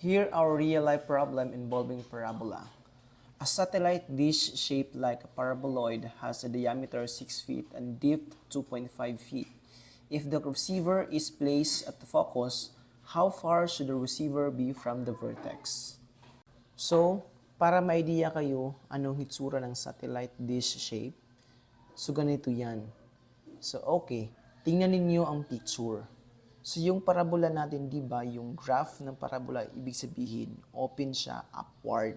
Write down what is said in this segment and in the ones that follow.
Here our real-life problem involving parabola. A satellite dish shaped like a paraboloid has a diameter 6 feet and depth 2.5 feet. If the receiver is placed at the focus, how far should the receiver be from the vertex? So, para ma-idea kayo anong hitsura ng satellite dish shape, so ganito yan. So, okay. Tingnan ninyo ang picture. So, yung parabola natin, di ba, yung graph ng parabola, ibig sabihin, open siya upward.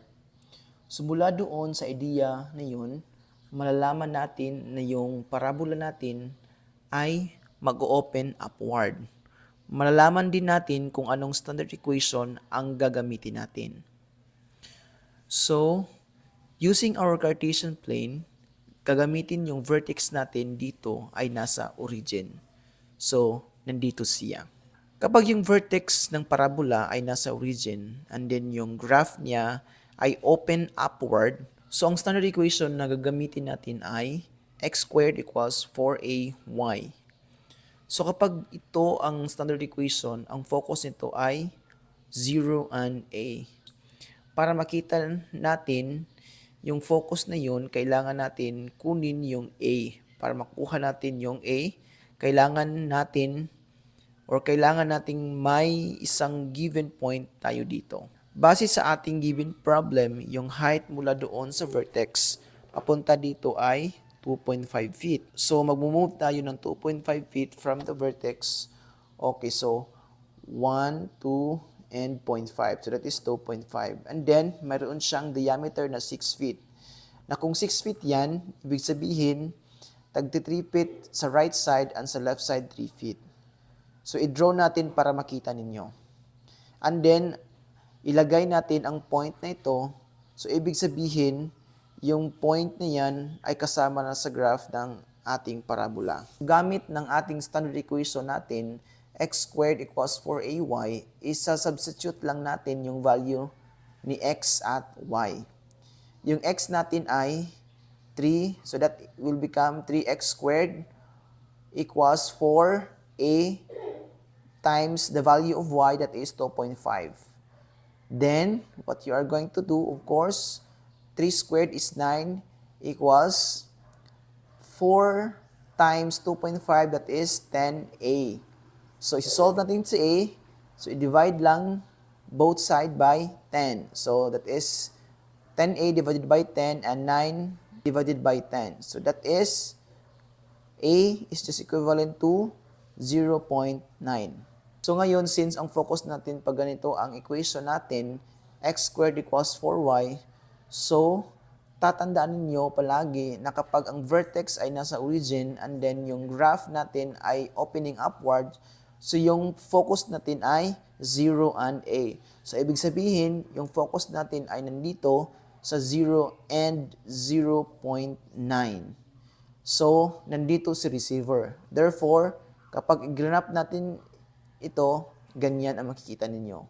So, mula doon sa idea na yun, malalaman natin na yung parabola natin ay mag-open upward. Malalaman din natin kung anong standard equation ang gagamitin natin. So, using our Cartesian plane, gagamitin yung vertex natin dito ay nasa origin. So, nandito siya. Kapag yung vertex ng parabola ay nasa origin and then yung graph niya ay open upward, so ang standard equation na gagamitin natin ay x squared equals 4ay. So kapag ito ang standard equation, ang focus nito ay 0 and a. Para makita natin yung focus na yun, kailangan natin kunin yung A. Para makuha natin yung A, kailangan nating may isang given point tayo dito. Base sa ating given problem, yung height mula doon sa vertex, papunta dito ay 2.5 feet. So, mag-move tayo ng 2.5 feet from the vertex. Okay, so 1, 2, and 0.5. So, that is 2.5. And then, mayroon siyang diameter na 6 feet. Na kung 6 feet yan, ibig sabihin, tagti 3 feet sa right side and sa left side 3 feet. So, i-draw natin para makita ninyo. And then, ilagay natin ang point na ito. So, ibig sabihin, yung point na yan ay kasama na sa graph ng ating parabola. Gamit ng ating standard equation natin, x squared equals 4ay, isa-substitute lang natin yung value ni x at y. Yung x natin ay 3, so that will become 3x squared equals 4a times the value of y, that is 2.5. Then, what you are going to do, of course, 3 squared is 9 equals 4 times 2.5, that is 10a. So, isi-solve natin si a. So, i-divide lang both side by 10. So, that is 10a divided by 10 and 9 divided by 10. So, that is a is just equivalent to 0.9. So, ngayon, since ang focus natin pag ganito ang equation natin, x squared equals 4y, so, tatandaan ninyo palagi na kapag ang vertex ay nasa origin and then yung graph natin ay opening upward, so yung focus natin ay 0 and a. So, ibig sabihin, yung focus natin ay nandito sa 0 and 0.9. So, nandito si receiver. Therefore, kapag i-graph natin ito, ganyan ang makikita ninyo.